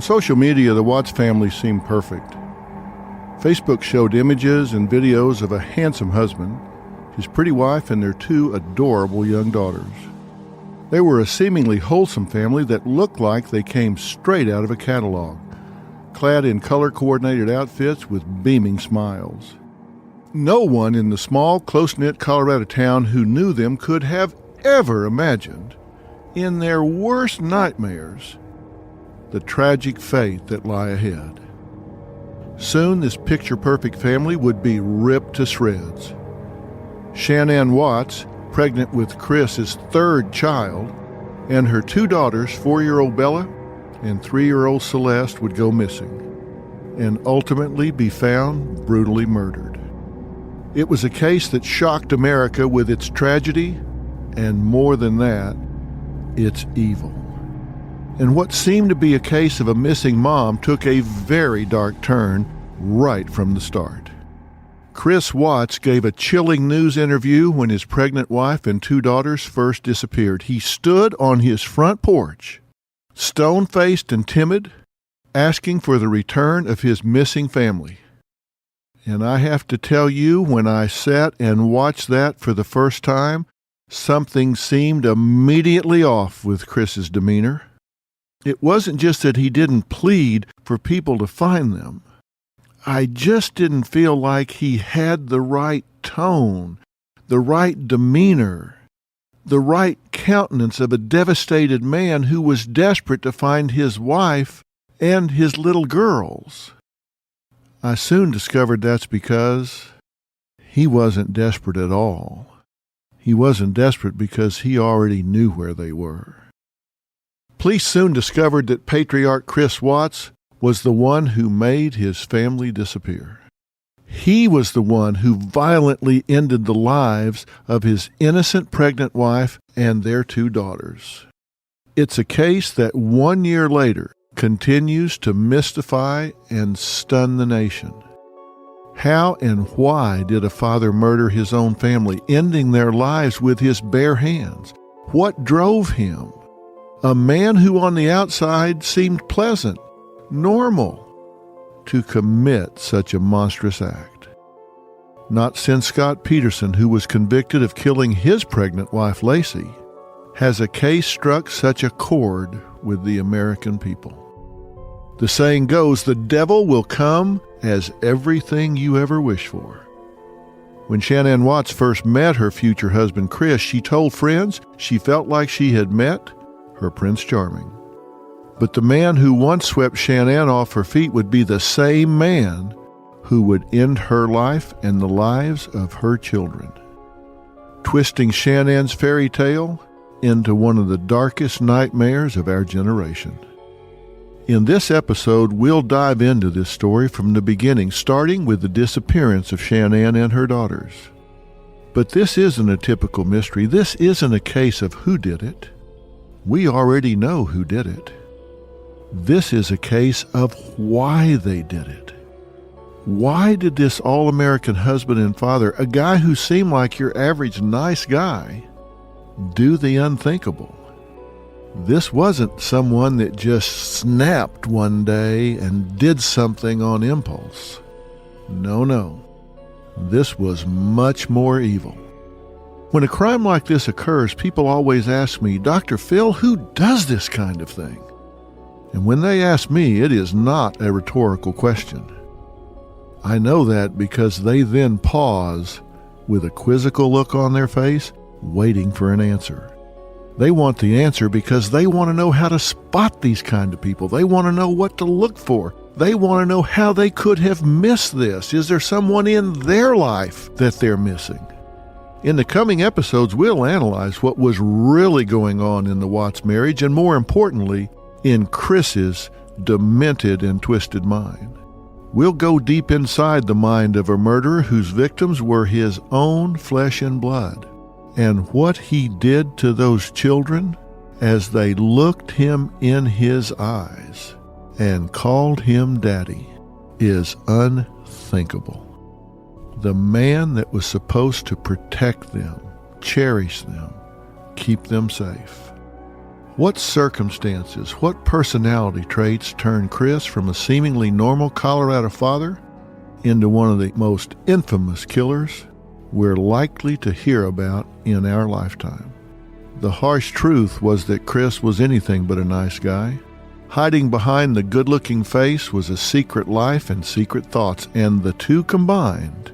On social media, the Watts family seemed perfect. Facebook showed images and videos of a handsome husband, his pretty wife, and their two adorable young daughters. They were a seemingly wholesome family that looked like they came straight out of a catalog, clad in color-coordinated outfits with beaming smiles. No one in the small, close-knit Colorado town who knew them could have ever imagined, in their worst nightmares, the tragic fate that lay ahead. Soon, this picture-perfect family would be ripped to shreds. Shan'ann Watts, pregnant with Chris's third child, and her two daughters, 4-year-old Bella and 3-year-old Celeste, would go missing and ultimately be found brutally murdered. It was a case that shocked America with its tragedy, and more than that, its evil. And what seemed to be a case of a missing mom took a very dark turn right from the start. Chris Watts gave a chilling news interview when his pregnant wife and two daughters first disappeared. He stood on his front porch, stone-faced and timid, asking for the return of his missing family. And I have to tell you, when I sat and watched that for the first time, something seemed immediately off with Chris's demeanor. It wasn't just that he didn't plead for people to find them. I just didn't feel like he had the right tone, the right demeanor, the right countenance of a devastated man who was desperate to find his wife and his little girls. I soon discovered that's because he wasn't desperate at all. He wasn't desperate because he already knew where they were. Police soon discovered that patriarch Chris Watts was the one who made his family disappear. He was the one who violently ended the lives of his innocent pregnant wife and their two daughters. It's a case that 1 year later continues to mystify and stun the nation. How and why did a father murder his own family, ending their lives with his bare hands? What drove him? A man who on the outside seemed pleasant, normal, to commit such a monstrous act. Not since Scott Peterson, who was convicted of killing his pregnant wife Lacey, has a case struck such a chord with the American people. The saying goes, the devil will come as everything you ever wish for. When Shan'ann Watts first met her future husband Chris, she told friends she felt like she had met her Prince Charming. But the man who once swept Shan'ann off her feet would be the same man who would end her life and the lives of her children, twisting Shannan's fairy tale into one of the darkest nightmares of our generation. In this episode, we'll dive into this story from the beginning, starting with the disappearance of Shan'ann and her daughters. But this isn't a typical mystery. This isn't a case of who did it. We already know who did it. This is a case of why they did it. Why did this all-American husband and father, a guy who seemed like your average nice guy, do the unthinkable? This wasn't someone that just snapped one day and did something on impulse. No. This was much more evil. When a crime like this occurs, people always ask me, Dr. Phil, who does this kind of thing? And when they ask me, it is not a rhetorical question. I know that because they then pause with a quizzical look on their face, waiting for an answer. They want the answer because they want to know how to spot these kind of people. They want to know what to look for. They want to know how they could have missed this. Is there someone in their life that they're missing? In the coming episodes, we'll analyze what was really going on in the Watts marriage and, more importantly, in Chris's demented and twisted mind. We'll go deep inside the mind of a murderer whose victims were his own flesh and blood. And what he did to those children as they looked him in his eyes and called him Daddy is unthinkable. The man that was supposed to protect them, cherish them, keep them safe. What circumstances, what personality traits turned Chris from a seemingly normal Colorado father into one of the most infamous killers we're likely to hear about in our lifetime? The harsh truth was that Chris was anything but a nice guy. Hiding behind the good-looking face was a secret life and secret thoughts, and the two combined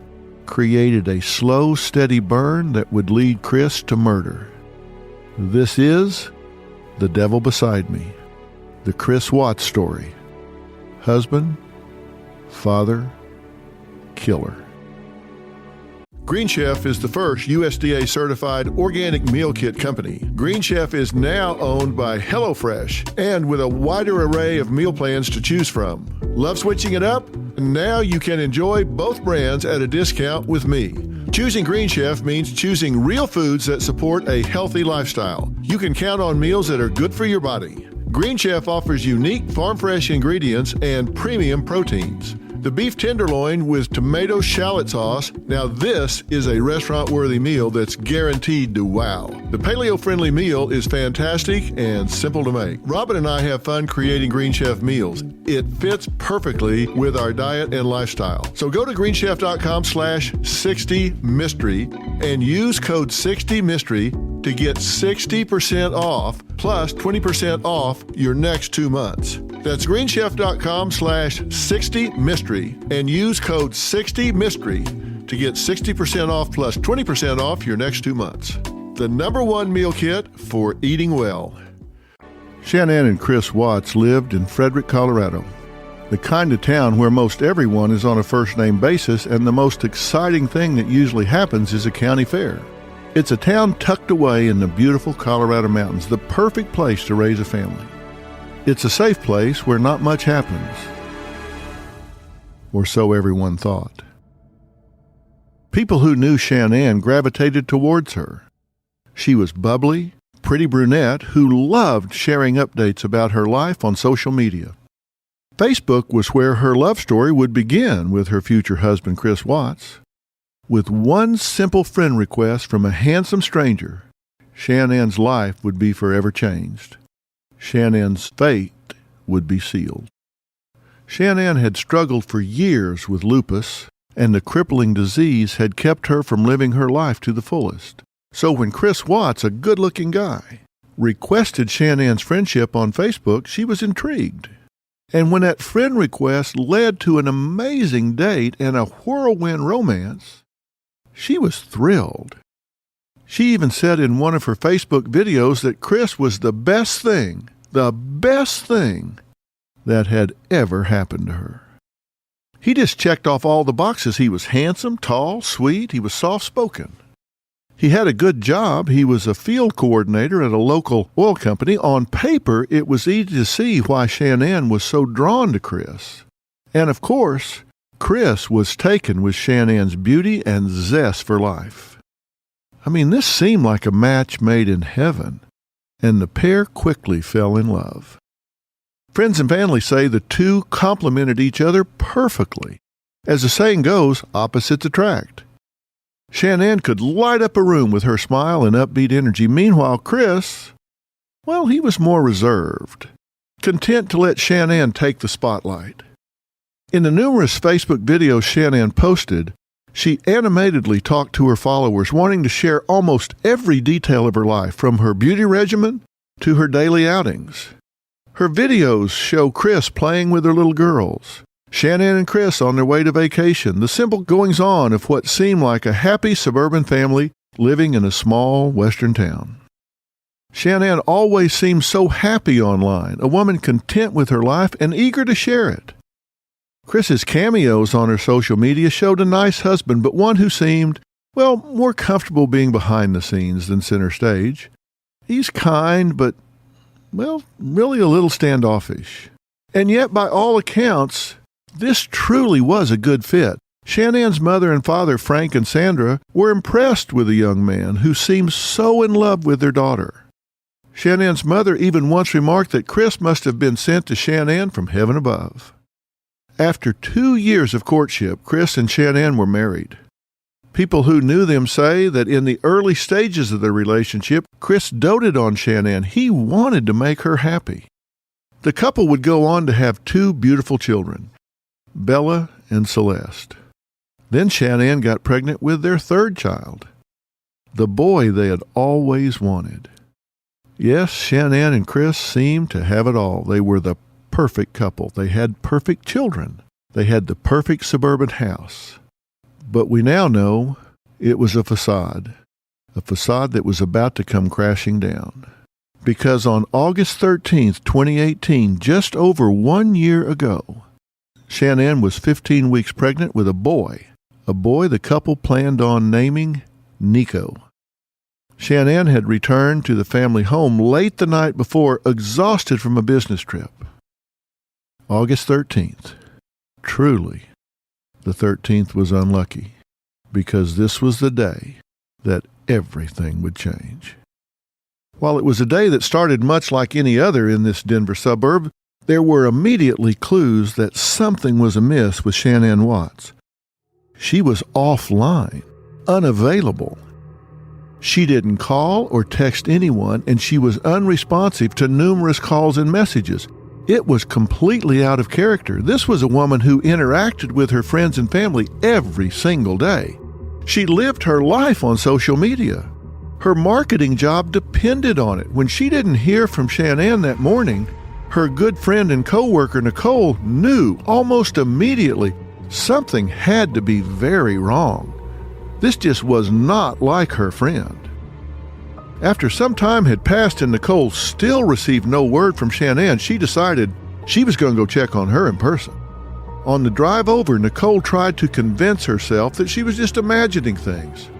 created a slow, steady burn that would lead Chris to murder. This is The Devil Beside Me, the Chris Watts story. Husband, father, killer. Green Chef is the first USDA-certified organic meal kit company. Green Chef is now owned by HelloFresh, and with a wider array of meal plans to choose from. Love switching it up? Now you can enjoy both brands at a discount with me. Choosing Green Chef means choosing real foods that support a healthy lifestyle. You can count on meals that are good for your body. Green Chef offers unique farm-fresh ingredients and premium proteins. The beef tenderloin with tomato shallot sauce. Now this is a restaurant-worthy meal that's guaranteed to wow. The paleo-friendly meal is fantastic and simple to make. Robin and I have fun creating Green Chef meals. It fits perfectly with our diet and lifestyle. So go to greenchef.com/60mystery and use code 60mystery to get 60% off plus 20% off your next 2 months. That's greenchef.com/60mystery and use code 60mystery to get 60% off plus 20% off your next 2 months. The #1 meal kit for eating well. Shan'ann and Chris Watts lived in Frederick, Colorado, the kind of town where most everyone is on a first-name basis, and the most exciting thing that usually happens is a county fair. It's a town tucked away in the beautiful Colorado mountains, the perfect place to raise a family. It's a safe place where not much happens, or so everyone thought. People who knew Shan'ann gravitated towards her. She was bubbly, pretty brunette who loved sharing updates about her life on social media. Facebook was where her love story would begin with her future husband, Chris Watts. With one simple friend request from a handsome stranger, Shannann's life would be forever changed. Shannann's fate would be sealed. Shan'ann had struggled for years with lupus, and the crippling disease had kept her from living her life to the fullest. So when Chris Watts, a good-looking guy, requested Shannann's friendship on Facebook, she was intrigued. And when that friend request led to an amazing date and a whirlwind romance, she was thrilled. She even said in one of her Facebook videos that Chris was the best thing that had ever happened to her. He just checked off all the boxes. He was handsome, tall, sweet. He was soft-spoken. He had a good job. He was a field coordinator at a local oil company. On paper, it was easy to see why Shan'ann was so drawn to Chris. And of course, Chris was taken with Shannann's beauty and zest for life. I mean, this seemed like a match made in heaven, and the pair quickly fell in love. Friends and family say the two complemented each other perfectly. As the saying goes, opposites attract. Shan'ann could light up a room with her smile and upbeat energy. Meanwhile, Chris, well, he was more reserved, content to let Shan'ann take the spotlight. In the numerous Facebook videos Shan'ann posted, she animatedly talked to her followers, wanting to share almost every detail of her life, from her beauty regimen to her daily outings. Her videos show Chris playing with her little girls, Shan'ann and Chris on their way to vacation, the simple goings-on of what seemed like a happy suburban family living in a small western town. Shan'ann always seemed so happy online, a woman content with her life and eager to share it. Chris's cameos on her social media showed a nice husband, but one who seemed, well, more comfortable being behind the scenes than center stage. He's kind, but, well, really a little standoffish. And yet, by all accounts, this truly was a good fit. Shannann's mother and father, Frank and Sandra, were impressed with the young man who seemed so in love with their daughter. Shannann's mother even once remarked that Chris must have been sent to Shan'ann from heaven above. After 2 years of courtship, Chris and Shan'ann were married. People who knew them say that in the early stages of their relationship, Chris doted on Shan'ann. He wanted to make her happy. The couple would go on to have 2 beautiful children, Bella and Celeste. Then Shan'ann got pregnant with their 3rd child, the boy they had always wanted. Yes, Shan'ann and Chris seemed to have it all. They were the perfect couple. They had perfect children. They had the perfect suburban house. But we now know it was a facade that was about to come crashing down. Because on August 13th, 2018, just over 1 year ago, Shan'ann was 15 weeks pregnant with a boy the couple planned on naming Nico. Shan'ann had returned to the family home late the night before, exhausted from a business trip. August 13th. Truly, the 13th was unlucky, because this was the day that everything would change. While it was a day that started much like any other in this Denver suburb, there were immediately clues that something was amiss with Shan'ann Watts. She was offline, unavailable. She didn't call or text anyone, and she was unresponsive to numerous calls and messages. It was completely out of character. This was a woman who interacted with her friends and family every single day. She lived her life on social media. Her marketing job depended on it. When she didn't hear from Shan'ann that morning, her good friend and co-worker Nicole knew almost immediately something had to be very wrong. This just was not like her friend. After some time had passed and Nicole still received no word from Shan'ann, she decided she was going to go check on her in person. On the drive over, Nicole tried to convince herself that she was just imagining things.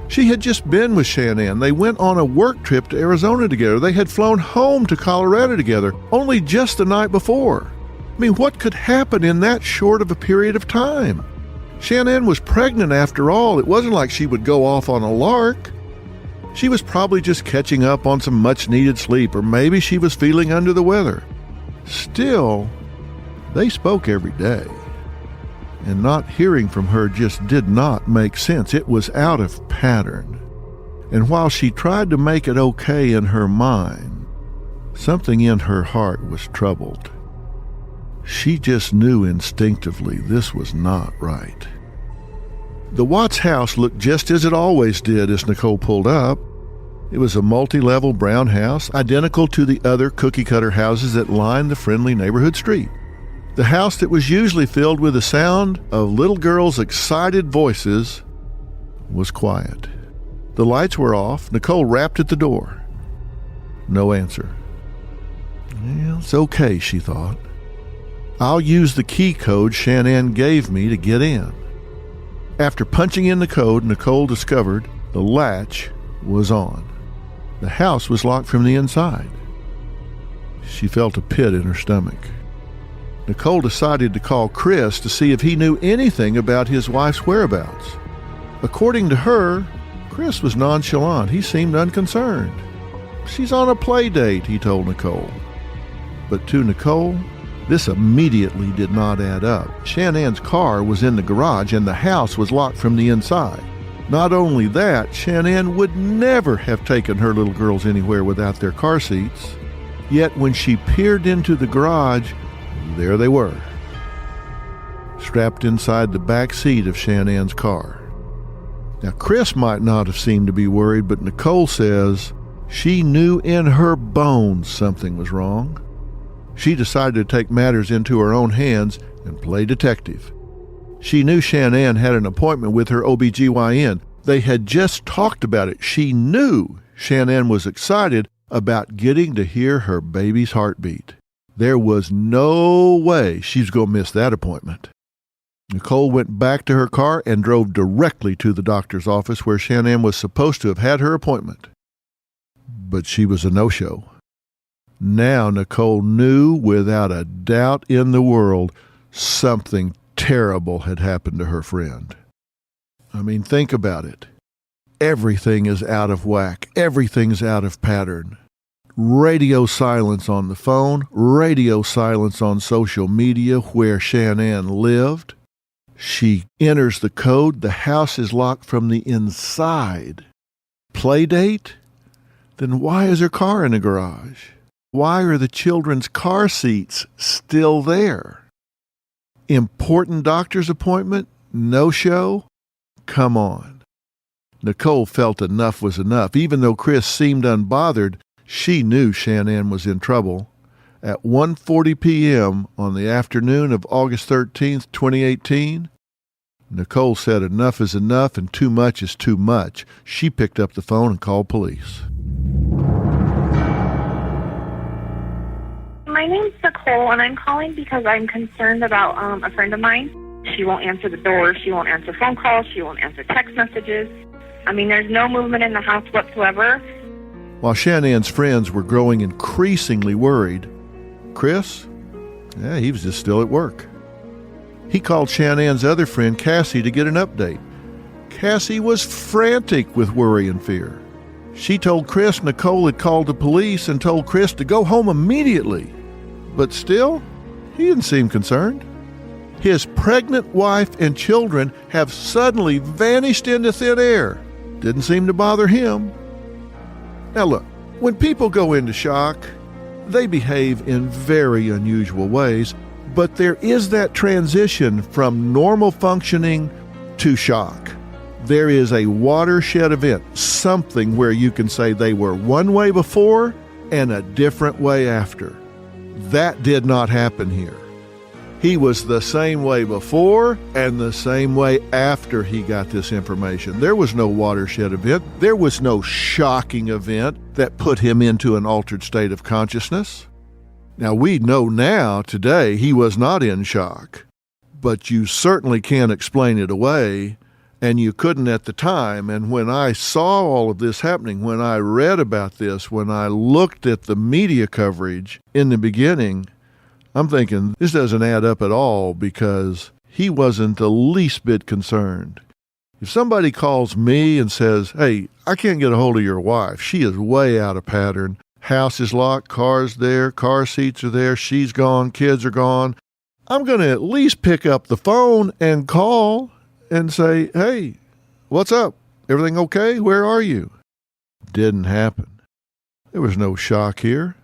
She had just been with Shan'ann. They went on a work trip to Arizona together. They had flown home to Colorado together only just the night before. I mean, what could happen in that short of a period of time? Shan'ann was pregnant after all. It wasn't like she would go off on a lark. She was probably just catching up on some much-needed sleep, or maybe she was feeling under the weather. Still, they spoke every day, and not hearing from her just did not make sense. It was out of pattern. And while she tried to make it okay in her mind, something in her heart was troubled. She just knew instinctively this was not right. The Watts house looked just as it always did as Nicole pulled up. It was a multi-level brown house, identical to the other cookie-cutter houses that lined the friendly neighborhood street. The house that was usually filled with the sound of little girls' excited voices was quiet. The lights were off. Nicole rapped at the door. No answer. Well, it's okay, she thought. I'll use the key code Shan'ann gave me to get in. After punching in the code, Nicole discovered the latch was on. The house was locked from the inside. She felt a pit in her stomach. Nicole decided to call Chris to see if he knew anything about his wife's whereabouts. According to her, Chris was nonchalant. He seemed unconcerned. She's on a play date, he told Nicole. But to Nicole, this immediately did not add up. Shan'ann's car was in the garage and the house was locked from the inside. Not only that, Shan'ann would never have taken her little girls anywhere without their car seats. Yet when she peered into the garage, there they were, strapped inside the back seat of Shan'ann's car. Now, Chris might not have seemed to be worried, but Nicole says she knew in her bones something was wrong. She decided to take matters into her own hands and play detective. She knew Shan'ann had an appointment with her OBGYN. They had just talked about it. She knew Shan'ann was excited about getting to hear her baby's heartbeat. There was no way she was going to miss that appointment. Nicole went back to her car and drove directly to the doctor's office where Shan'ann was supposed to have had her appointment. But she was a no-show. Now Nicole knew without a doubt in the world something terrible had happened to her friend. I mean, think about it. Everything is out of whack. Everything's out of pattern. Radio silence on the phone, radio silence on social media where Shan'ann lived. She enters the code. The house is locked from the inside. Play date? Then why is her car in the garage? Why are the children's car seats still there? Important doctor's appointment? No show? Come on. Nicole felt enough was enough. Even though Chris seemed unbothered, she knew Shan'ann was in trouble. At 1:40 p.m. on the afternoon of August 13th, 2018, Nicole said enough is enough and too much is too much. She picked up the phone and called police. My name's Nicole, and I'm calling because I'm concerned about a friend of mine. She won't answer the door. She won't answer phone calls. She won't answer text messages. I mean, there's no movement in the house whatsoever. While Shannann's friends were growing increasingly worried, Chris, he was just still at work. He called Shannann's other friend, Cassie, to get an update. Cassie was frantic with worry and fear. She told Chris Nicole had called the police and told Chris to go home immediately. But still, he didn't seem concerned. His pregnant wife and children have suddenly vanished into thin air. Didn't seem to bother him. Now look, when people go into shock, they behave in very unusual ways, but there is that transition from normal functioning to shock. There is a watershed event, something where you can say they were one way before and a different way after. That did not happen here. He was the same way before and the same way after he got this information. There was no watershed event. There was no shocking event that put him into an altered state of consciousness. Now, we know now, today, he was not in shock, but you certainly can't explain it away, and you couldn't at the time. And when I saw all of this happening, when I read about this, when I looked at the media coverage in the beginning, I'm thinking, this doesn't add up at all, because he wasn't the least bit concerned. If somebody calls me and says, hey, I can't get a hold of your wife, she is way out of pattern, house is locked, car's there, car seats are there, she's gone, kids are gone, I'm going to at least pick up the phone and call and say, hey, what's up? Everything okay? Where are you? Didn't happen. There was no shock here.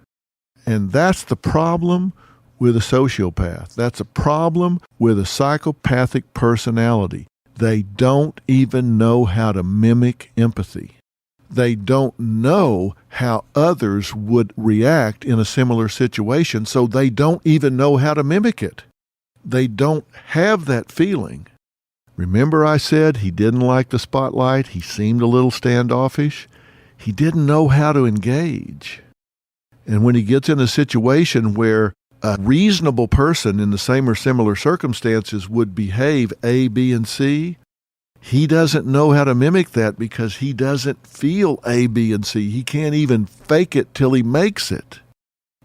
And that's the problem with a sociopath. That's a problem with a psychopathic personality. They don't even know how to mimic empathy. They don't know how others would react in a similar situation, so they don't even know how to mimic it. They don't have that feeling. Remember I said he didn't like the spotlight? He seemed a little standoffish. He didn't know how to engage. And when he gets in a situation where a reasonable person in the same or similar circumstances would behave A, B, and C, he doesn't know how to mimic that because he doesn't feel A, B, and C. He can't even fake it till he makes it.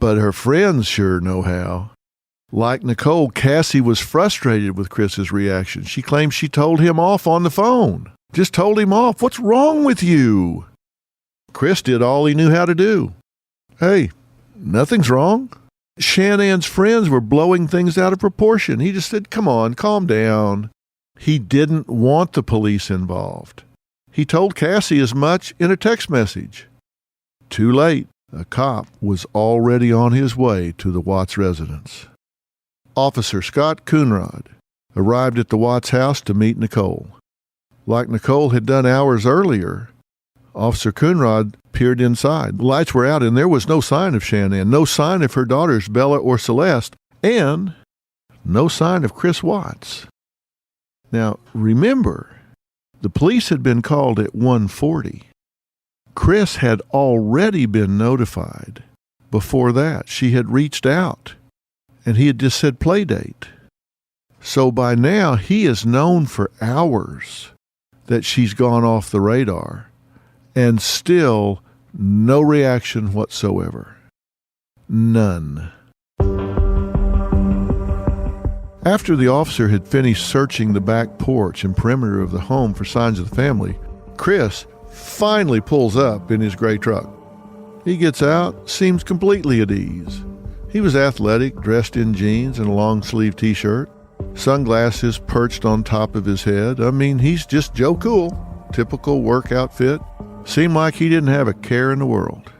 But her friends sure know how. Like Nicole, Cassie was frustrated with Chris's reaction. She claimed she told him off on the phone. Just told him off. What's wrong with you? Chris did all he knew how to do. Hey, nothing's wrong. Shannann's friends were blowing things out of proportion. He just said, come on, calm down. He didn't want the police involved. He told Cassie as much in a text message. Too late. A cop was already on his way to the Watts residence. Officer Scott Coonrod arrived at the Watts house to meet Nicole. Like Nicole had done hours earlier, Officer Coonrod peered inside. The lights were out and there was no sign of Shan'ann, no sign of her daughters Bella or Celeste, and no sign of Chris Watts. Now, remember, the police had been called at 1:40. Chris had already been notified. Before that, she had reached out, and he had just said play date. So by now, he has known for hours that she's gone off the radar, and still no reaction whatsoever. None. After the officer had finished searching the back porch and perimeter of the home for signs of the family, Chris finally pulls up in his gray truck. He gets out, seems completely at ease. He was athletic, dressed in jeans and a long-sleeve t-shirt. Sunglasses perched on top of his head. I mean, he's just Joe Cool. Typical work outfit. Seemed like he didn't have a care in the world.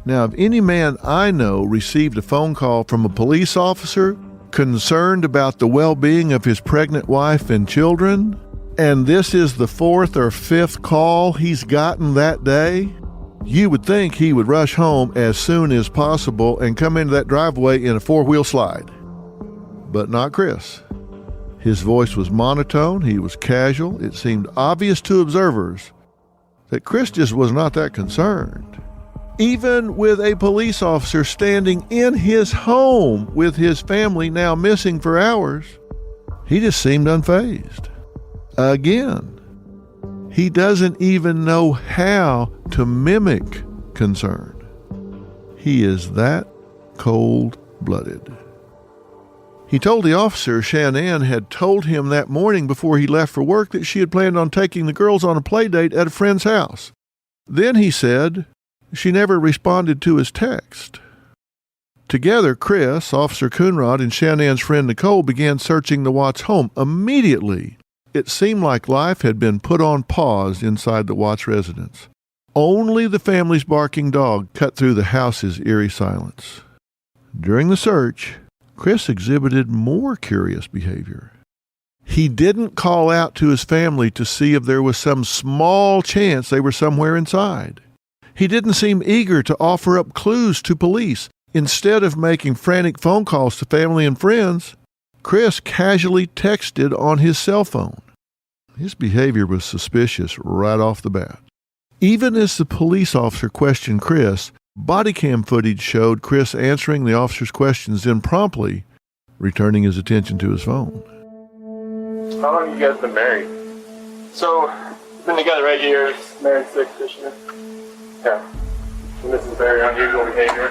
Now, if any man I know received a phone call from a police officer concerned about the well-being of his pregnant wife and children, and this is the 4th or 5th call he's gotten that day, you would think he would rush home as soon as possible and come into that driveway in a 4-wheel slide. But not Chris. His voice was monotone, he was casual. It seemed obvious to observers that Chris just was not that concerned. Even with a police officer standing in his home with his family now missing for hours, he just seemed unfazed. Again, he doesn't even know how to mimic concern. He is that cold-blooded. He told the officer Shan'ann had told him that morning before he left for work that she had planned on taking the girls on a play date at a friend's house. Then he said she never responded to his text. Together, Chris, Officer Coonrod, and Shannann's friend Nicole began searching the Watts home. Immediately, it seemed like life had been put on pause inside the Watts residence. Only the family's barking dog cut through the house's eerie silence. During the search, Chris exhibited more curious behavior. He didn't call out to his family to see if there was some small chance they were somewhere inside. He didn't seem eager to offer up clues to police. Instead of making frantic phone calls to family and friends, Chris casually texted on his cell phone. His behavior was suspicious right off the bat. Even as the police officer questioned Chris, body cam footage showed Chris answering the officer's questions, then promptly returning his attention to his phone. How long have you guys been married? So, we've been together 8 years, married 6 this year. Yeah. And this is very unusual behavior.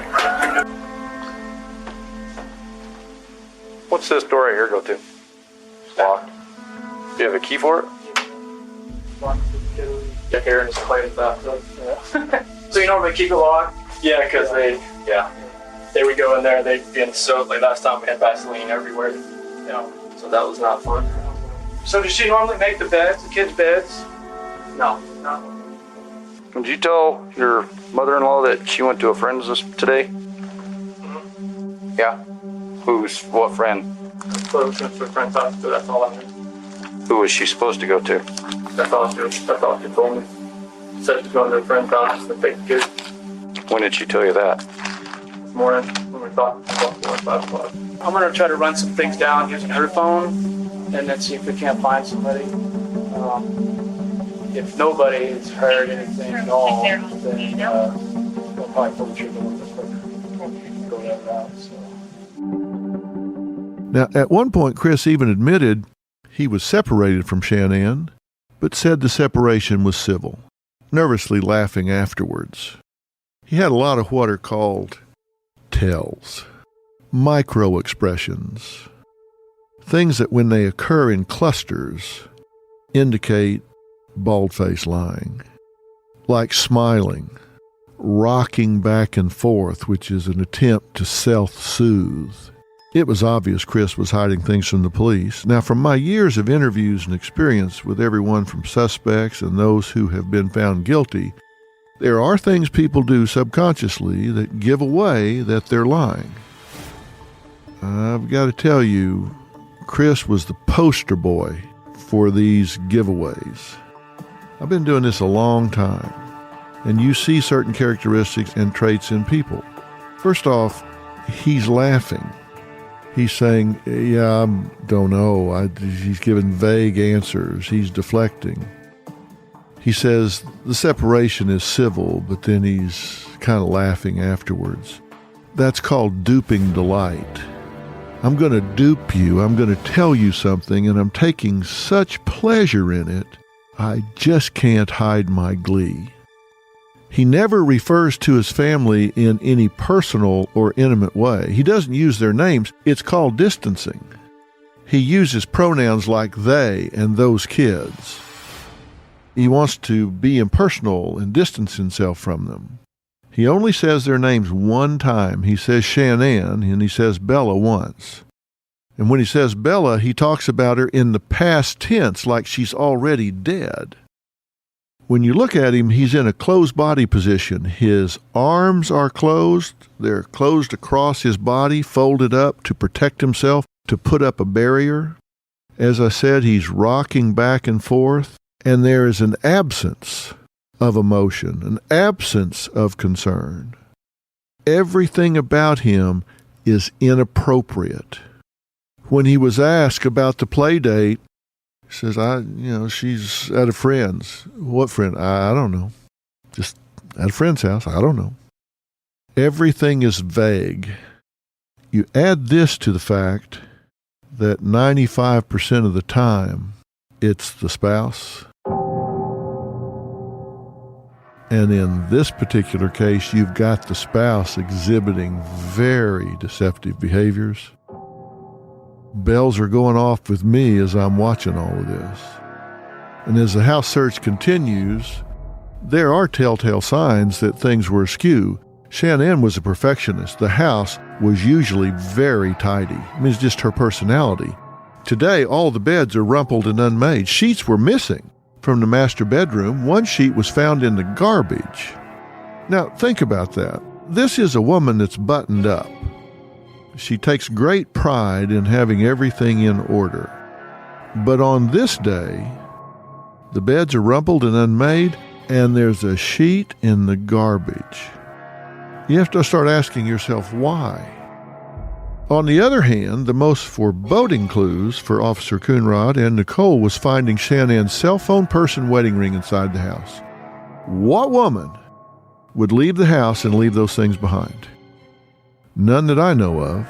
What's this door right here go to? Locked. Do you have a key for it? Locked. Get here and just play with that. Yeah. So you normally keep it locked? Yeah, because they would go in there, they'd be in soap. Like last time we had Vaseline everywhere. You know, so that was not fun. So does she normally make the beds, the kids' beds? No. Did you tell your mother-in-law that she went to a friend's today? Mm-hmm. Yeah. What friend? So we went to a friend's house, so that's all I knew. Who was she supposed to go to? That's all she told me. She said she's going to a friend's house to take the kids. When did she tell you that? This morning when we talked about 4 or 5 o'clock. I'm going to try to run some things down using her phone and then see if we can't find somebody. If nobody has heard anything at all, then we'll probably pull the trigger a little bit quicker. Go that route. So. Now, at one point, Chris even admitted he was separated from Shan'ann, but said the separation was civil, nervously laughing afterwards. He had a lot of what are called tells, micro-expressions, things that when they occur in clusters indicate bald-faced lying, like smiling, rocking back and forth, which is an attempt to self-soothe. It was obvious Chris was hiding things from the police. Now, from my years of interviews and experience with everyone from suspects and those who have been found guilty, there are things people do subconsciously that give away that they're lying. I've got to tell you, Chris was the poster boy for these giveaways. I've been doing this a long time, and you see certain characteristics and traits in people. First off, he's laughing. He's saying, yeah, I don't know. He's giving vague answers. He's deflecting. He says the separation is civil, but then he's kind of laughing afterwards. That's called duping delight. I'm going to dupe you. I'm going to tell you something, and I'm taking such pleasure in it, I just can't hide my glee. He never refers to his family in any personal or intimate way. He doesn't use their names. It's called distancing. He uses pronouns like they and those kids. He wants to be impersonal and distance himself from them. He only says their names one time. He says Shan'ann and he says Bella once. And when he says Bella, he talks about her in the past tense like she's already dead. When you look at him, he's in a closed body position. His arms are closed. They're closed across his body, folded up to protect himself, to put up a barrier. As I said, he's rocking back and forth, and there is an absence of emotion, an absence of concern. Everything about him is inappropriate. When he was asked about the play date, he says, she's at a friend's. What friend? I don't know. Just at a friend's house. I don't know. Everything is vague. You add this to the fact that 95% of the time, it's the spouse. And in this particular case, you've got the spouse exhibiting very deceptive behaviors. Bells are going off with me as I'm watching all of this. And as the house search continues, there are telltale signs that things were askew. Shan'ann was a perfectionist. The house was usually very tidy. I mean, it's just her personality. Today, all the beds are rumpled and unmade. Sheets were missing from the master bedroom. One sheet was found in the garbage. Now, think about that. This is a woman that's buttoned up. She takes great pride in having everything in order. But on this day, the beds are rumpled and unmade, and there's a sheet in the garbage. You have to start asking yourself why. On the other hand, the most foreboding clues for Officer Coonrod and Nicole was finding Shan'ann's cell phone, purse, and wedding ring inside the house. What woman would leave the house and leave those things behind? None that I know of.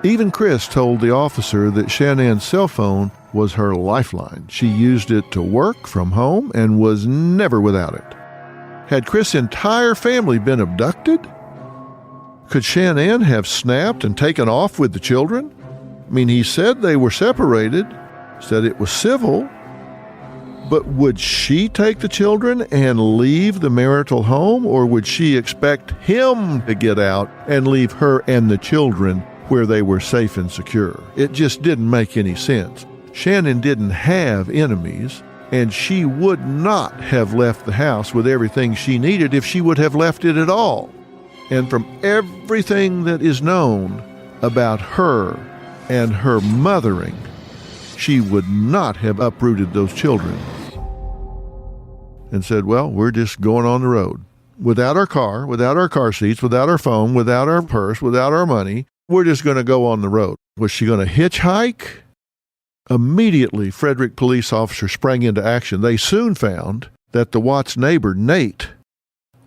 Even Chris told the officer that Shan'ann's cell phone was her lifeline. She used it to work from home and was never without it. Had Chris' entire family been abducted? Could Shan'ann have snapped and taken off with the children? I mean, he said they were separated, said it was civil, but would she take the children and leave the marital home, or would she expect him to get out and leave her and the children where they were safe and secure? It just didn't make any sense. Shan'ann didn't have enemies, and she would not have left the house with everything she needed if she would have left it at all. And from everything that is known about her and her mothering, she would not have uprooted those children and said, well, we're just going on the road. Without our car, without our car seats, without our phone, without our purse, without our money, we're just going to go on the road. Was she going to hitchhike? Immediately, Frederick police officers sprang into action. They soon found that the Watts neighbor, Nate,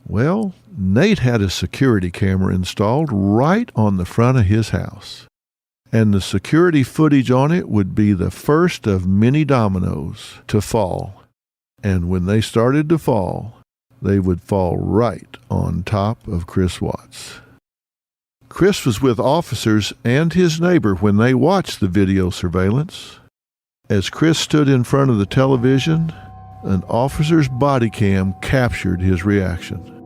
well, Nate had a security camera installed right on the front of his house. And the security footage on it would be the first of many dominoes to fall. And when they started to fall, they would fall right on top of Chris Watts. Chris was with officers and his neighbor when they watched the video surveillance. As Chris stood in front of the television, an officer's body cam captured his reaction.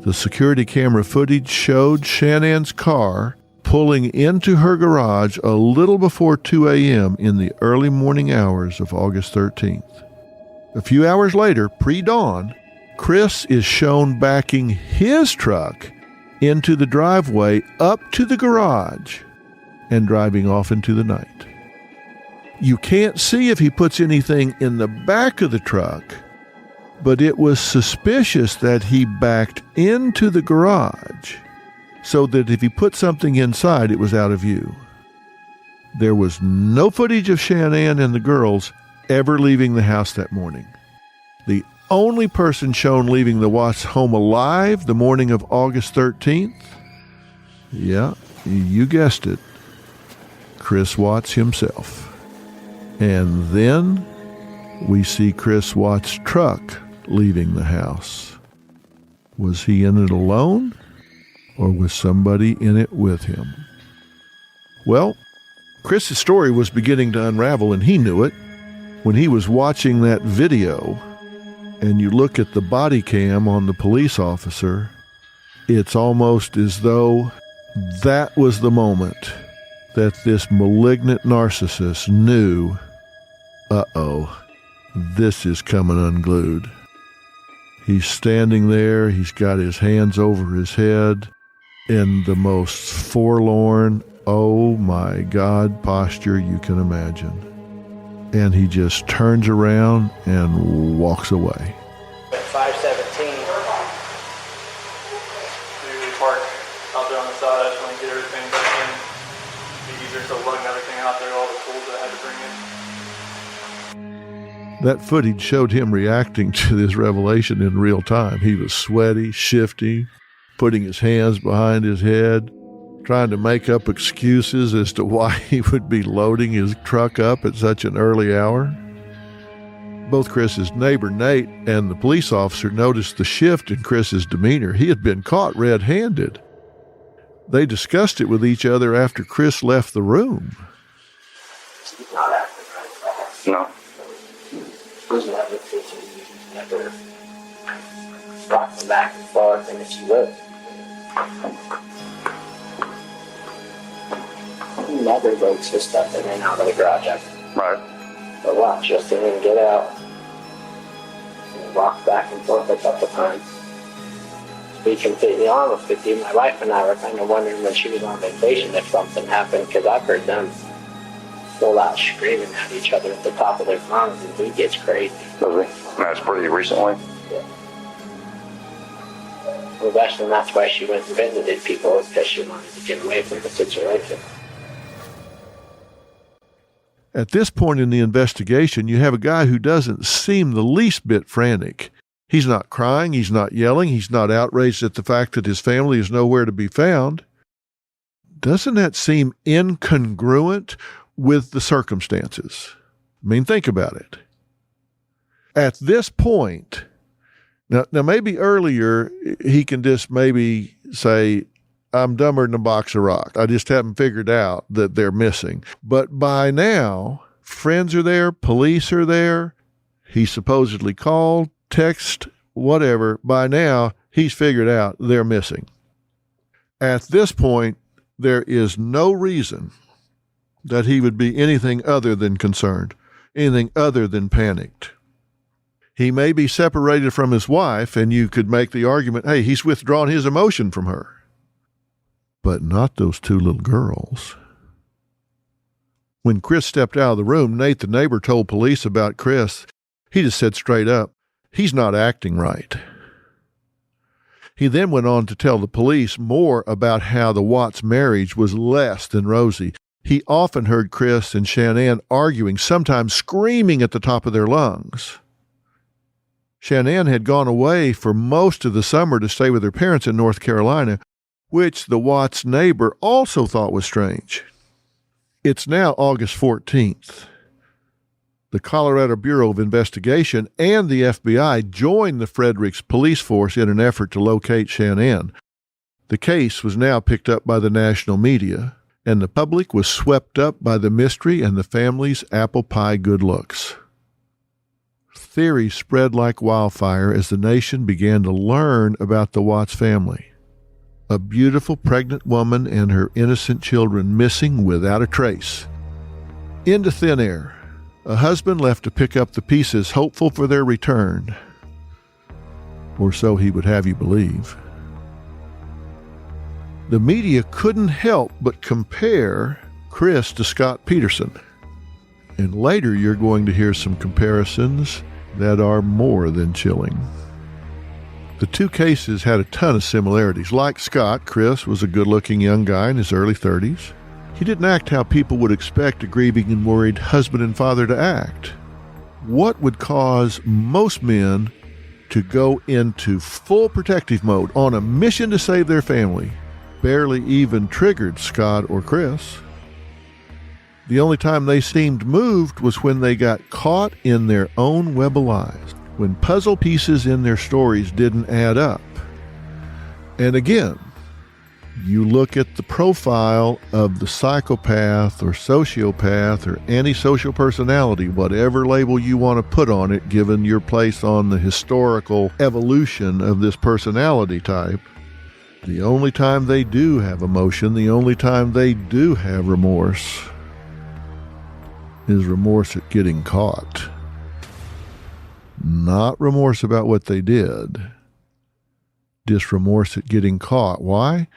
The security camera footage showed Shannann's car pulling into her garage a little before 2 a.m. in the early morning hours of August 13th. A few hours later, pre-dawn, Chris is shown backing his truck into the driveway up to the garage and driving off into the night. You can't see if he puts anything in the back of the truck, but it was suspicious that he backed into the garage so that if he put something inside, it was out of view. There was no footage of Shan'ann and the girls ever leaving the house that morning. The only person shown leaving the Watts home alive the morning of August 13th, yeah, you guessed it, Chris Watts himself. And then we see Chris Watts' truck leaving the house. Was he in it alone, or was somebody in it with him? Well, Chris's story was beginning to unravel, and he knew it. When he was watching that video, and you look at the body cam on the police officer, it's almost as though that was the moment that this malignant narcissist knew, this is coming unglued. He's standing there, he's got his hands over his head in the most forlorn, oh my God posture you can imagine. And he just turns around and walks away. At 517. Usually park out there on the side. I just want to get everything back in. It'd be easier to lug everything out there, all the tools that I had to bring in. That footage showed him reacting to this revelation in real time. He was sweaty, shifty, putting his hands behind his head, trying to make up excuses as to why he would be loading his truck up at such an early hour. Both Chris's neighbor, Nate, and the police officer noticed the shift in Chris's demeanor. He had been caught red-handed. They discussed it with each other after Chris left the room. Not acting right. No. Was never fishing, never rocking back and forth, and if you look, he never loads his stuff in and out of the garage ever. Right. But watch, you'll see him get out and walk back and forth a couple times. To be completely honest with you, my wife and I were kind of wondering when she was on vacation if something happened, because I've heard them full out screaming at each other at the top of their lungs, and he gets crazy. Does he? That's pretty recently. Yeah. Well, that's why she went and visited people, is because she wanted to get away from the situation. At this point in the investigation, you have a guy who doesn't seem the least bit frantic. He's not crying, he's not yelling, he's not outraged at the fact that his family is nowhere to be found. Doesn't that seem incongruent with the circumstances? I mean, think about it. At this point, now maybe earlier he can just maybe say, I'm dumber than a box of rocks. I just haven't figured out that they're missing. But by now, friends are there, police are there. He supposedly called, text, whatever. By now, he's figured out they're missing. At this point, there is no reason that he would be anything other than concerned, anything other than panicked. He may be separated from his wife, and you could make the argument, hey, he's withdrawn his emotion from her. But not those two little girls. When Chris stepped out of the room, Nate, the neighbor, told police about Chris. He just said straight up, he's not acting right. He then went on to tell the police more about how the Watts marriage was less than rosy. He often heard Chris and Shan'ann arguing, sometimes screaming at the top of their lungs. Shan'ann had gone away for most of the summer to stay with her parents in North Carolina, which the Watts neighbor also thought was strange. It's now August 14th. The Colorado Bureau of Investigation and the FBI joined the Fredericks police force in an effort to locate Shan'ann. The case was now picked up by the national media, and the public was swept up by the mystery and the family's apple pie good looks. Theories spread like wildfire as the nation began to learn about the Watts family. A beautiful pregnant woman and her innocent children missing without a trace. Into thin air. A husband left to pick up the pieces, hopeful for their return. Or so he would have you believe. The media couldn't help but compare Chris to Scott Peterson. And later you're going to hear some comparisons that are more than chilling. The two cases had a ton of similarities. Like Scott, Chris was a good-looking young guy in his early 30s. He didn't act how people would expect a grieving and worried husband and father to act. What would cause most men to go into full protective mode on a mission to save their family barely even triggered Scott or Chris. The only time they seemed moved was when they got caught in their own web of lies, when puzzle pieces in their stories didn't add up. And again, you look at the profile of the psychopath or sociopath or antisocial personality, whatever label you want to put on it, given your place on the historical evolution of this personality type, The only time they do have emotion, the only time they do have remorse, is remorse at getting caught. Not remorse about what they did. Just remorse at getting caught. Why?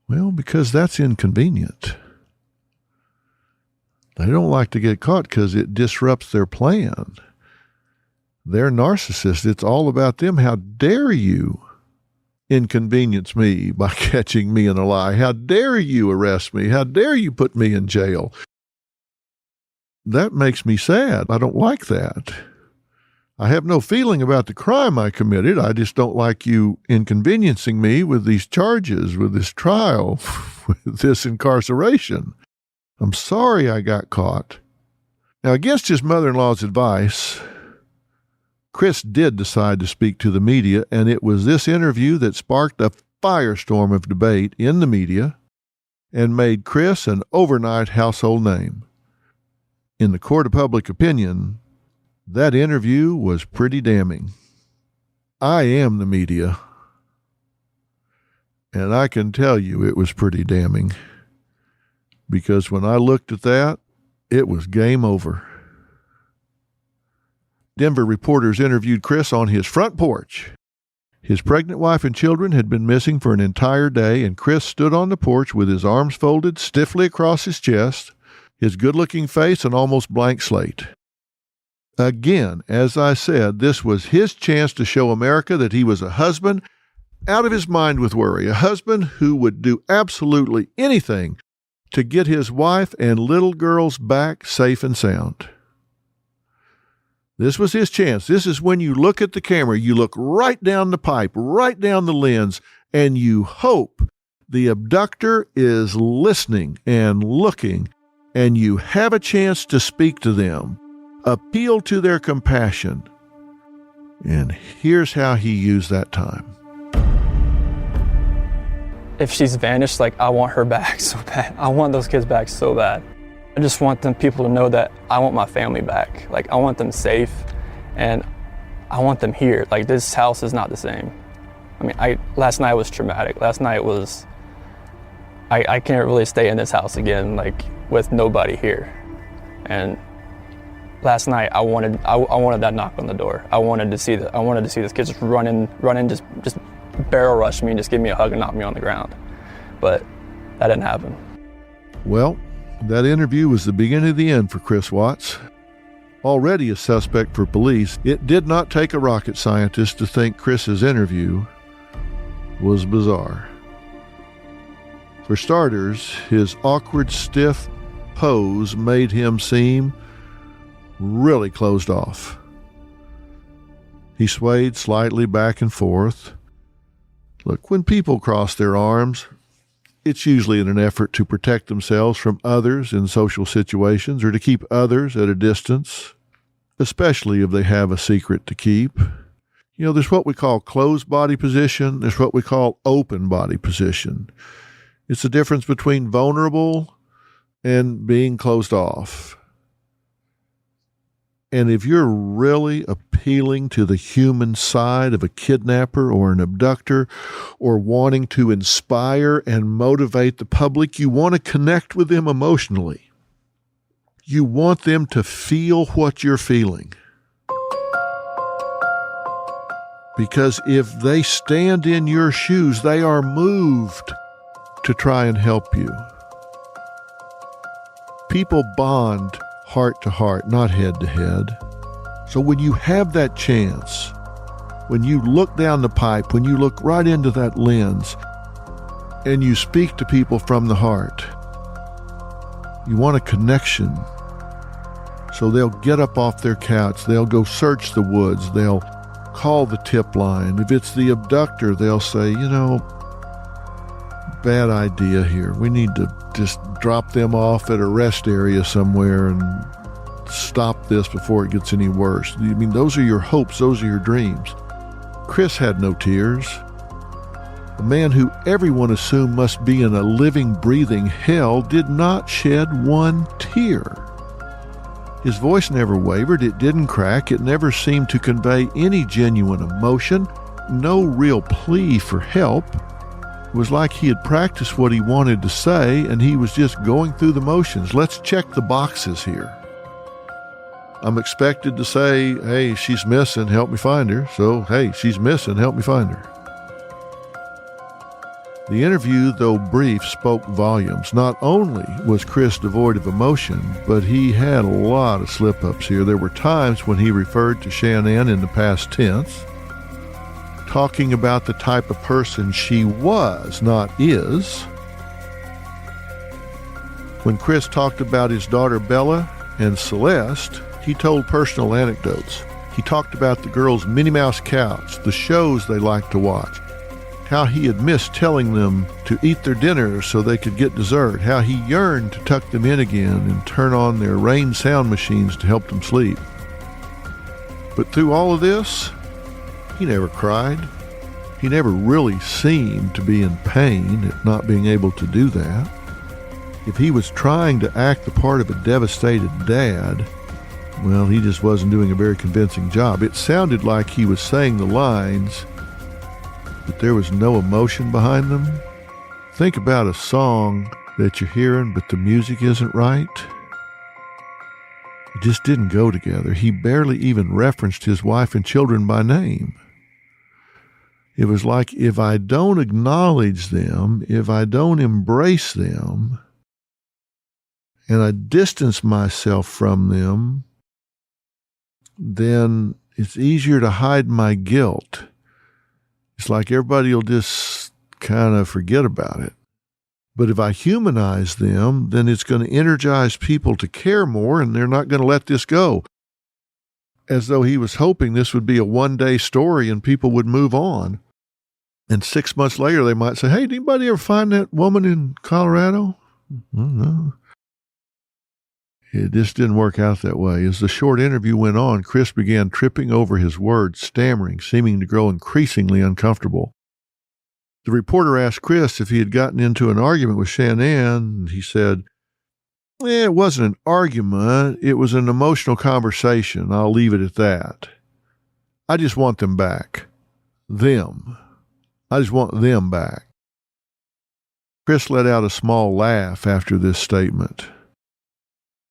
Well, because that's inconvenient. They don't like to get caught because it disrupts their plan. They're narcissists. It's all about them. How dare you inconvenience me by catching me in a lie? How dare you arrest me? How dare you put me in jail? That makes me sad. I don't like that. I have no feeling about the crime I committed. I just don't like you inconveniencing me with these charges, with this trial, with this incarceration. I'm sorry I got caught. Now, against his mother-in-law's advice, Chris did decide to speak to the media, and it was this interview that sparked a firestorm of debate in the media and made Chris an overnight household name. In the court of public opinion, that interview was pretty damning. I am the media, and I can tell you it was pretty damning, because when I looked at that, it was game over. Denver reporters interviewed Chris on his front porch. His pregnant wife and children had been missing for an entire day, and Chris stood on the porch with his arms folded stiffly across his chest, his good-looking face an almost blank slate. Again, as I said, this was his chance to show America that he was a husband out of his mind with worry, a husband who would do absolutely anything to get his wife and little girls back safe and sound. This was his chance. This is when you look at the camera, you look right down the pipe, right down the lens, and you hope the abductor is listening and looking, and you have a chance to speak to them, appeal to their compassion. And here's how he used that time. If she's vanished, I want her back so bad. I want those kids back so bad. I just want people to know that I want my family back. I want them safe, and I want them here. This house is not the same. Last night was traumatic. Last night was, I can't really stay in this house again, with nobody here. And last night I wanted that knock on the door. I wanted to see this kid just run in, just barrel rush me and just give me a hug and knock me on the ground. But that didn't happen. Well, that interview was the beginning of the end for Chris Watts. Already a suspect for police, it did not take a rocket scientist to think Chris's interview was bizarre. For starters, his awkward, stiff pose made him seem really closed off. He swayed slightly back and forth. Look, when people cross their arms, it's usually in an effort to protect themselves from others in social situations or to keep others at a distance, especially if they have a secret to keep. There's what we call closed body position. There's what we call open body position. It's the difference between vulnerable and being closed off. And if you're really appealing to the human side of a kidnapper or an abductor, or wanting to inspire and motivate the public, you want to connect with them emotionally. You want them to feel what you're feeling. Because if they stand in your shoes, they are moved to try and help you. People bond heart to heart, not head to head. So when you have that chance, when you look down the pipe, when you look right into that lens, and you speak to people from the heart, you want a connection. So they'll get up off their couch, they'll go search the woods, they'll call the tip line. If it's the abductor, they'll say, bad idea here. We need to just drop them off at a rest area somewhere and stop this before it gets any worse. Those are your hopes, those are your dreams. Chris had no tears. The man who everyone assumed must be in a living, breathing hell did not shed one tear. His voice never wavered, it didn't crack, it never seemed to convey any genuine emotion, no real plea for help. was like he had practiced what he wanted to say and he was just going through the motions. Let's check the boxes here. I'm expected to say, hey, she's missing, help me find her. So, hey, she's missing, help me find her. The interview, though brief, spoke volumes. Not only was Chris devoid of emotion, but he had a lot of slip-ups here. There were times when he referred to Shan'ann in the past tense, talking about the type of person she was, not is. When Chris talked about his daughter Bella and Celeste, he told personal anecdotes. He talked about the girls' Minnie Mouse couch, the shows they liked to watch, how he had missed telling them to eat their dinner so they could get dessert, how he yearned to tuck them in again and turn on their rain sound machines to help them sleep. But through all of this, he never cried. He never really seemed to be in pain at not being able to do that. If he was trying to act the part of a devastated dad, well, he just wasn't doing a very convincing job. It sounded like he was saying the lines, but there was no emotion behind them. Think about a song that you're hearing, but the music isn't right. It just didn't go together. He barely even referenced his wife and children by name. It was like, if I don't acknowledge them, if I don't embrace them, and I distance myself from them, then it's easier to hide my guilt. It's like everybody will just kind of forget about it. But if I humanize them, then it's going to energize people to care more, and they're not going to let this go. As though he was hoping this would be a one-day story and people would move on. And 6 months later, they might say, hey, did anybody ever find that woman in Colorado? No. It just didn't work out that way. As the short interview went on, Chris began tripping over his words, stammering, seeming to grow increasingly uncomfortable. The reporter asked Chris if he had gotten into an argument with Shan'ann, and he said, it wasn't an argument. It was an emotional conversation. I'll leave it at that. I just want them back. Them. I just want them back. Chris let out a small laugh after this statement.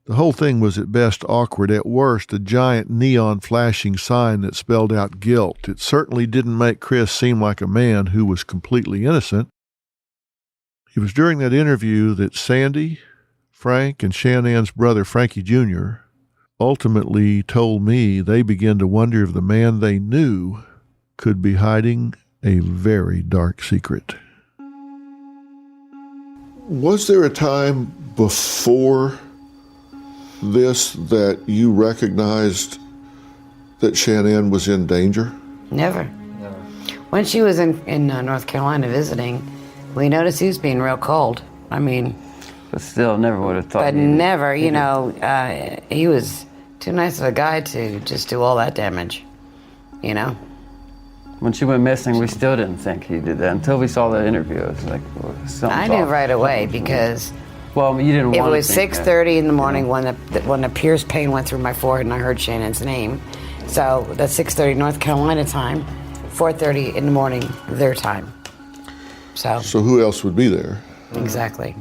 The whole thing was at best awkward, at worst a giant neon flashing sign that spelled out guilt. It certainly didn't make Chris seem like a man who was completely innocent. It was during that interview that Sandy, Frank, and Shannann's brother Frankie Jr. ultimately told me they began to wonder if the man they knew could be hiding a very dark secret. Was there a time before this that you recognized that Shan'ann was in danger? Never. When she was in North Carolina visiting, we noticed he was being real cold. I mean, but still, never would have thought. But never, you know, he was too nice of a guy to just do all that damage, you know. When she went missing, we still didn't think he did that until we saw that interview. It was like, well, I knew right away because. Well, you didn't. It was 6:30 in the morning when the pierced pain went through my forehead and I heard Shannon's name. So that's 6:30 North Carolina time, 4:30 in the morning their time. So who else would be there? Exactly.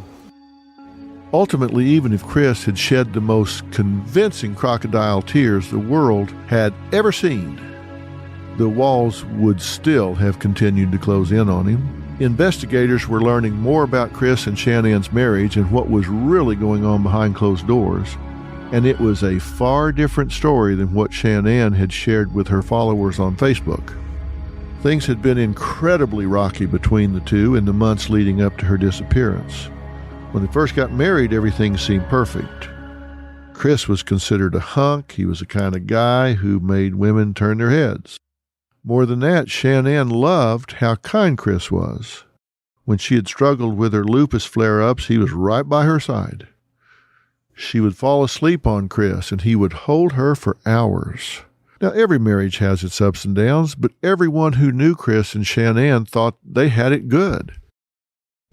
Ultimately, even if Chris had shed the most convincing crocodile tears the world had ever seen, the walls would still have continued to close in on him. Investigators were learning more about Chris and Shannann's marriage and what was really going on behind closed doors, and it was a far different story than what Shan'ann had shared with her followers on Facebook. Things had been incredibly rocky between the two in the months leading up to her disappearance. When they first got married, everything seemed perfect. Chris was considered a hunk. He was the kind of guy who made women turn their heads. More than that, Shan'ann loved how kind Chris was. When she had struggled with her lupus flare-ups, he was right by her side. She would fall asleep on Chris, and he would hold her for hours. Now, every marriage has its ups and downs, but everyone who knew Chris and Shan'ann thought they had it good.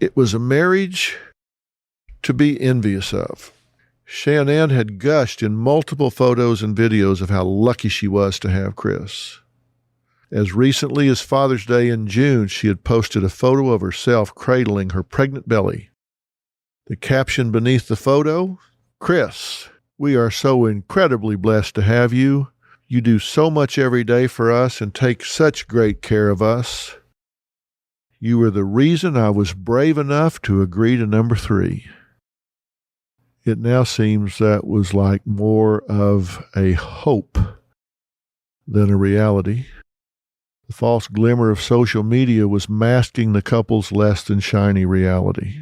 It was a marriage to be envious of. Shan'ann had gushed in multiple photos and videos of how lucky she was to have Chris. As recently as Father's Day in June, she had posted a photo of herself cradling her pregnant belly. The caption beneath the photo, "Chris, we are so incredibly blessed to have you. You do so much every day for us and take such great care of us. You were the reason I was brave enough to agree to number 3. It now seems that was like more of a hope than a reality. The false glimmer of social media was masking the couple's less than shiny reality.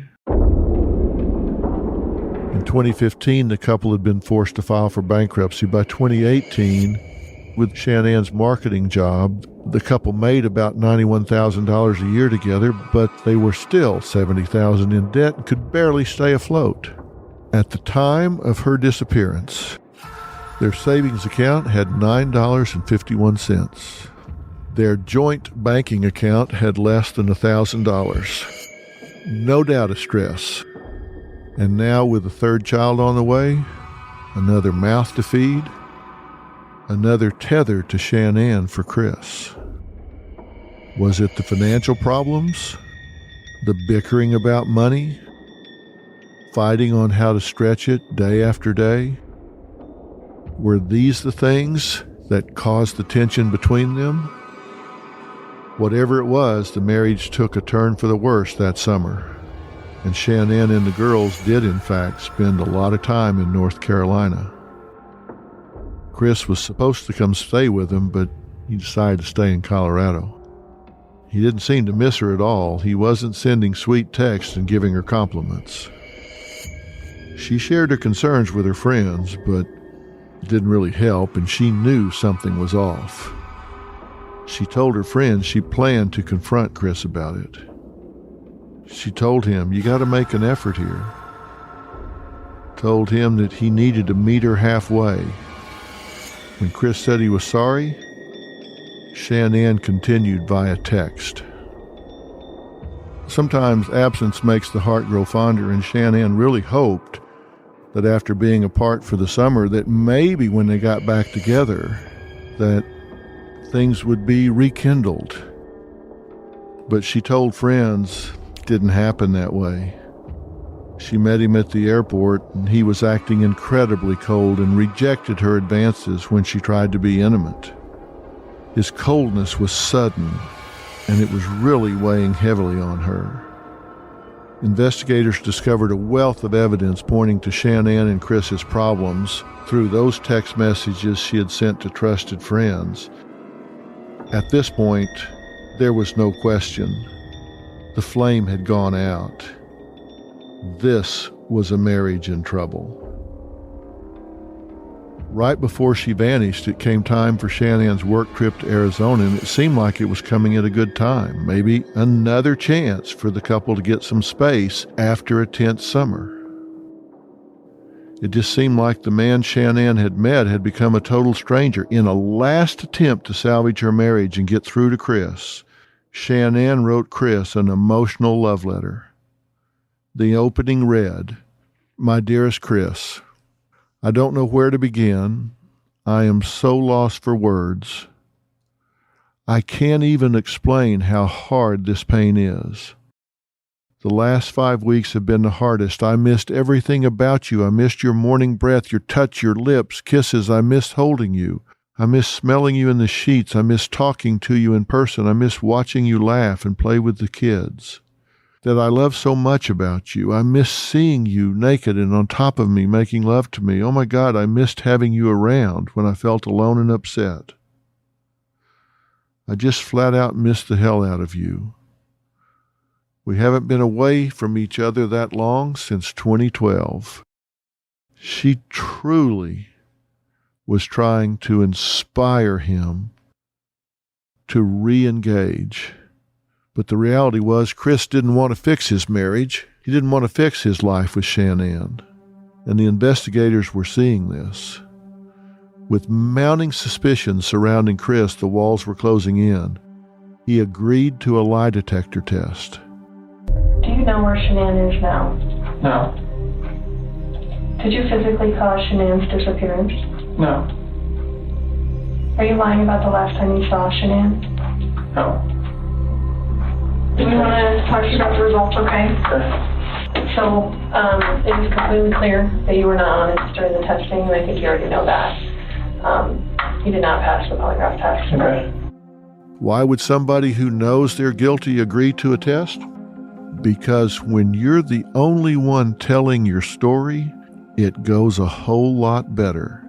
In 2015, the couple had been forced to file for bankruptcy. By 2018, with Shan'ann's marketing job, the couple made about $91,000 a year together, but they were still $70,000 in debt and could barely stay afloat. At the time of her disappearance, their savings account had $9.51. Their joint banking account had less than $1,000. No doubt of stress. And now, with a third child on the way, another mouth to feed, another tether to Shan'ann for Chris. Was it the financial problems? The bickering about money? Fighting on how to stretch it day after day? Were these the things that caused the tension between them? Whatever it was, the marriage took a turn for the worse that summer. And Shan'ann and the girls did, in fact, spend a lot of time in North Carolina. Chris was supposed to come stay with them, but he decided to stay in Colorado. He didn't seem to miss her at all. He wasn't sending sweet texts and giving her compliments. She shared her concerns with her friends, but it didn't really help, and she knew something was off. She told her friends she planned to confront Chris about it. She told him, "You got to make an effort here." Told him that he needed to meet her halfway. When Chris said he was sorry, Shan'ann continued via text. Sometimes absence makes the heart grow fonder, and Shan'ann really hoped that after being apart for the summer, that maybe when they got back together, that things would be rekindled. But she told friends it didn't happen that way. She met him at the airport, and he was acting incredibly cold and rejected her advances when she tried to be intimate. His coldness was sudden, and it was really weighing heavily on her. Investigators discovered a wealth of evidence pointing to Shan'ann and Chris's problems through those text messages she had sent to trusted friends. At this point, there was no question. The flame had gone out. This was a marriage in trouble. Right before she vanished, it came time for Shannann's work trip to Arizona, and it seemed like it was coming at a good time. Maybe another chance for the couple to get some space after a tense summer. It just seemed like the man Shan'ann had met had become a total stranger. In a last attempt to salvage her marriage and get through to Chris, Shan'ann wrote Chris an emotional love letter. The opening read, "My dearest Chris, I don't know where to begin. I am so lost for words. I can't even explain how hard this pain is. The last 5 weeks have been the hardest. I missed everything about you. I missed your morning breath, your touch, your lips, kisses. I missed holding you. I miss smelling you in the sheets. I miss talking to you in person. I miss watching you laugh and play with the kids. That I love so much about you. I miss seeing you naked and on top of me, making love to me. Oh my God, I missed having you around when I felt alone and upset. I just flat out missed the hell out of you. We haven't been away from each other that long since 2012. She truly was trying to inspire him to re-engage. But the reality was Chris didn't want to fix his marriage. He didn't want to fix his life with Shan'ann. And the investigators were seeing this. With mounting suspicions surrounding Chris, the walls were closing in. He agreed to a lie detector test. Do you know where Shan'ann is now? No. Did you physically cause Shanann's disappearance? No. Are you lying about the last time you saw Shan'ann? No. Do we want to talk to you about the results, okay? So, it is completely clear that you were not honest during the testing, and I think you already know that. You did not pass the polygraph test. Okay. Why would somebody who knows they're guilty agree to a test? Because when you're the only one telling your story, it goes a whole lot better.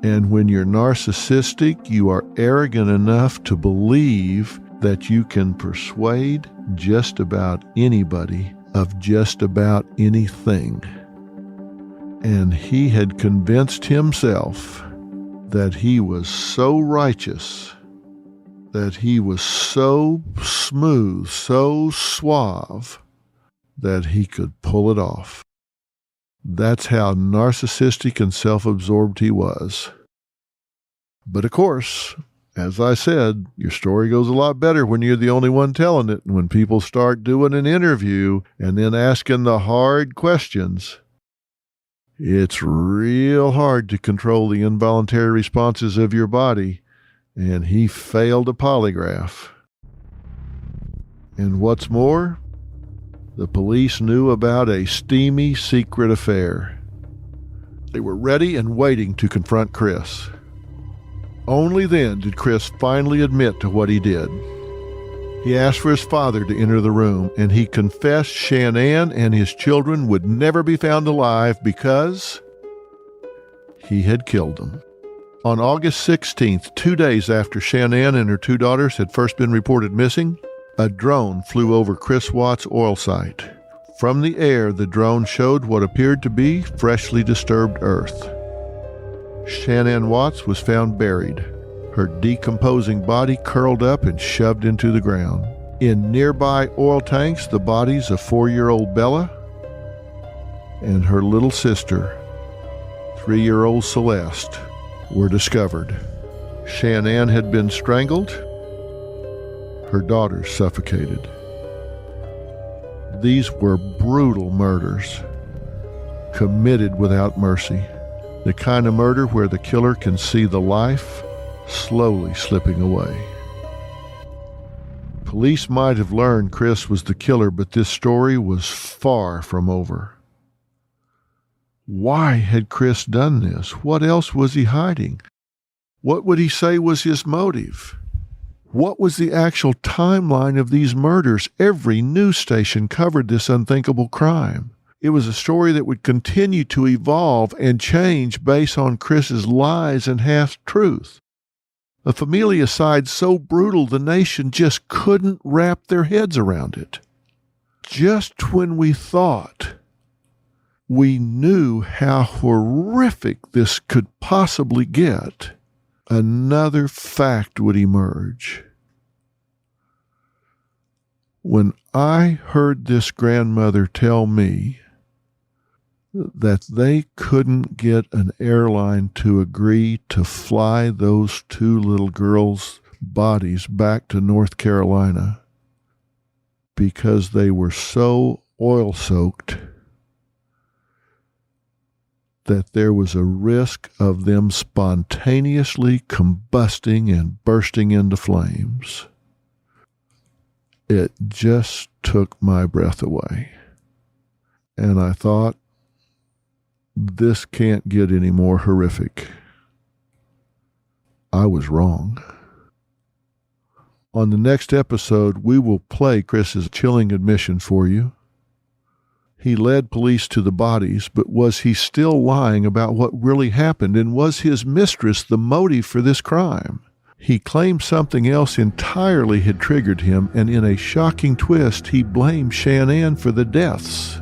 And when you're narcissistic, you are arrogant enough to believe that you can persuade just about anybody of just about anything. And he had convinced himself that he was so righteous, that he was so smooth, so suave, that he could pull it off. That's how narcissistic and self-absorbed he was. But of course, as I said, your story goes a lot better when you're the only one telling it. And when people start doing an interview and then asking the hard questions, it's real hard to control the involuntary responses of your body. And he failed a polygraph. And what's more, the police knew about a steamy secret affair. They were ready and waiting to confront Chris. Only then did Chris finally admit to what he did. He asked for his father to enter the room, and he confessed Shan'ann and his children would never be found alive because he had killed them. On August 16th, 2 days after Shan'ann and her 2 daughters had first been reported missing, a drone flew over Chris Watts' oil site. From the air, the drone showed what appeared to be freshly disturbed earth. Shan'ann Watts was found buried, her decomposing body curled up and shoved into the ground. In nearby oil tanks, the bodies of 4-year-old Bella and her little sister, 3-year-old Celeste, were discovered. Shan'ann had been strangled, her daughters suffocated. These were brutal murders, committed without mercy. The kind of murder where the killer can see the life slowly slipping away. Police might have learned Chris was the killer, but this story was far from over. Why had Chris done this? What else was he hiding? What would he say was his motive? What was the actual timeline of these murders? Every news station covered this unthinkable crime. It was a story that would continue to evolve and change based on Chris's lies and half-truth. A familicide so brutal the nation just couldn't wrap their heads around it. Just when we thought we knew how horrific this could possibly get, another fact would emerge. When I heard this grandmother tell me that they couldn't get an airline to agree to fly those 2 little girls' bodies back to North Carolina because they were so oil-soaked that there was a risk of them spontaneously combusting and bursting into flames, it just took my breath away. And I thought, this can't get any more horrific. I was wrong. On the next episode, we will play Chris's chilling admission for you. He led police to the bodies, but was he still lying about what really happened? And was his mistress the motive for this crime? He claimed something else entirely had triggered him, and in a shocking twist, he blamed Shan'ann for the deaths.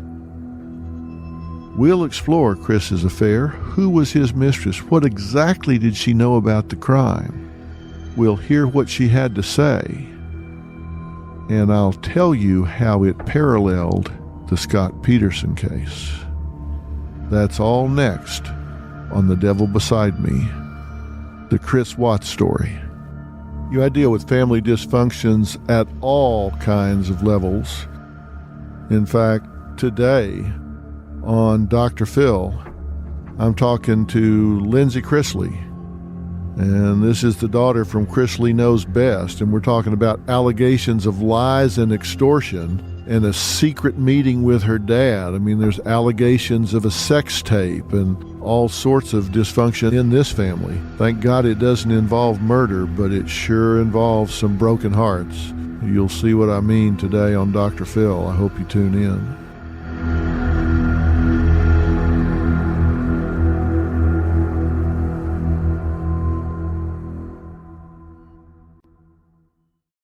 We'll explore Chris's affair. Who was his mistress? What exactly did she know about the crime? We'll hear what she had to say, and I'll tell you how it paralleled the Scott Peterson case. That's all next on The Devil Beside Me, the Chris Watts story. I deal with family dysfunctions at all kinds of levels. In fact, today on Dr. Phil, I'm talking to Lindsay Chrisley, And this is the daughter from Chris Lee Knows Best, and we're talking about allegations of lies and extortion and a secret meeting with her dad. I mean, there's allegations of a sex tape and all sorts of dysfunction in this family. Thank God it doesn't involve murder, but it sure involves some broken hearts. You'll see what I mean today on Dr. Phil. I hope you tune in.